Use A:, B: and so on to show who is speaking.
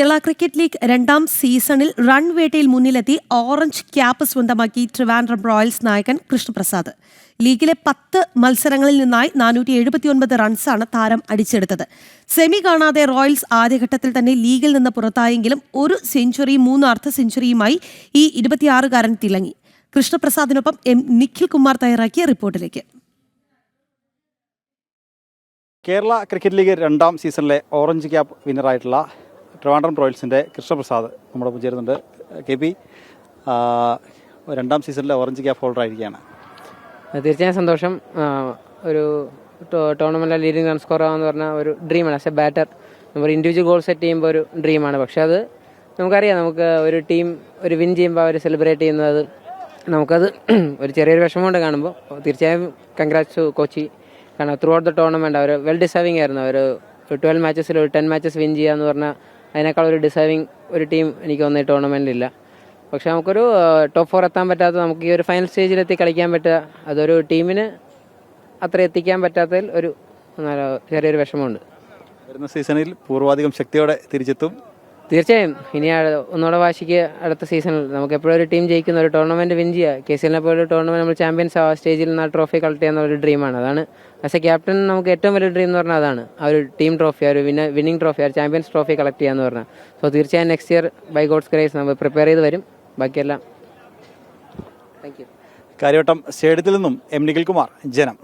A: Kerala cricket league രണ്ടാം സീസണിൽ run വേട്ടയിൽ മുന്നിലെത്തി ഓറഞ്ച് ക്യാപ്പ് സ്വന്തമാക്കി ട്രിവാൻഡ്രം റോയൽസ് നായകൻ കൃഷ്ണപ്രസാദ്. ലീഗിലെ 10 മത്സരങ്ങളിൽ നിന്നായി 479 റൺസാണ് താരം അടിച്ചെടുത്തത്. സെമി കാണാതെ റോയൽസ് ആദ്യഘട്ടത്തിൽ തന്നെ ലീഗിൽ നിന്ന് പുറത്തായെങ്കിലും ഒരു സെഞ്ചുറിയും 3 അർദ്ധ സെഞ്ചുറിയുമായി ഈ 26-കാരൻ തിളങ്ങി. കൃഷ്ണപ്രസാദിനൊപ്പം നിഖിൽ കുമാർ തയ്യാറാക്കിയ റിപ്പോർട്ടിലേക്ക്.
B: കേരള ക്രിക്കറ്റ് ലീഗ് രണ്ടാം സീസണിലെ ഓറഞ്ച് ക്യാപ്പ് വിന്നറായിട്ടുള്ള ട്രിവാൻഡ്രം റോയൽസിൻ്റെ കൃഷ്ണപ്രസാദ് നമ്മുടെ ചേരുന്നുണ്ട്. കെ പി, രണ്ടാം സീസണിലെ ഓറഞ്ച് ക്യാപ്പ് ഹോൾഡർ ആയിരിക്കുകയാണ്.
C: തീർച്ചയായും സന്തോഷം. ഒരു ടൂർണമെൻറ്റിലെ ലീഡിംഗ് റൺ സ്കോർ ആണെന്ന് പറഞ്ഞാൽ ഒരു ഡ്രീമാണ്. ആസ് എ ബാറ്റർ നമ്മൾ ഇൻഡിവിജ്വൽ ഗോൾ സെറ്റ് ചെയ്യുമ്പോൾ ഒരു ഡ്രീമാണ്. പക്ഷേ അത് നമുക്കറിയാം, നമുക്ക് ഒരു ടീം ഒരു വിൻ ചെയ്യുമ്പോൾ അവർ സെലിബ്രേറ്റ് ചെയ്യുന്നത് നമുക്കത് ഒരു ചെറിയൊരു വിഷമമുണ്ട് കാണുമ്പോൾ. തീർച്ചയായും കൺഗ്രാറ്റ്സ് കോച്ചി. കാരണം ത്രൂ ഔട്ട് ദ ടൂർണമെൻറ്റ് അവർ വെൽ ഡിസേർവിംഗ് ആയിരുന്നു. ഒരു 12 മാച്ചസിൽ ഒരു 10 മാച്ചസ് വിൻ ചെയ്യുക എന്ന് പറഞ്ഞാൽ അതിനേക്കാൾ ഒരു ഡിസേർവിംഗ് ഒരു ടീം എനിക്ക് തോന്നുന്നു ഈ ടൂർണമെൻറ്റിലില്ല. പക്ഷേ നമുക്കൊരു ടോപ്പ് 4 എത്താൻ പറ്റാത്ത, നമുക്ക് ഈ ഒരു ഫൈനൽ സ്റ്റേജിലെത്തി കളിക്കാൻ പറ്റുക, അതൊരു ടീമിന് അത്ര എത്തിക്കാൻ പറ്റാത്തതിൽ ഒരു ചെറിയൊരു വിഷമമുണ്ട്.
B: വരുന്ന സീസണിൽ പൂർവാധികം ശക്തിയോടെ തിരിച്ചെത്തും.
C: തീർച്ചയായും ഇനി ഒന്നുകൂടെ വാശിക്ക് അടുത്ത സീസണിൽ നമുക്ക് എപ്പോഴും ഒരു ടീം ജയിക്കുന്ന ഒരു ടൂർണമെൻറ്റ് വിൻ ചെയ്യുക. KCL പോലെ ടൂർണമെൻറ്റ് നമ്മൾ ചാമ്പ്യൻസ് ആ സ്റ്റേജിൽ നിന്ന് ആ ട്രോഫി കളക്ട് ചെയ്യുന്ന ഒരു ഡ്രീമാണ്. അതാണ് ആസ് എ ക്യാപ്റ്റൻ നമുക്ക് ഏറ്റവും വലിയ ഡ്രീം എന്ന് പറഞ്ഞാൽ അതാണ്. ആ ഒരു ടീം ട്രോഫി, ആ ഒരു വിന്നിംഗ് ട്രോഫി, ആ ഒരു ചാമ്പ്യൻസ് ട്രോഫി കളക്ട് ചെയ്യുക എന്ന് പറഞ്ഞാൽ. സോ തീർച്ചയായും next year by God's grace നമ്മൾ പ്രിപ്പയർ ചെയ്ത് വരും. ബാക്കിയെല്ലാം താങ്ക് യു.
B: കാര്യവട്ടം സ്റ്റേഡിയത്തിൽ നിന്നും നിഖിൽ കുമാർ, ജനം.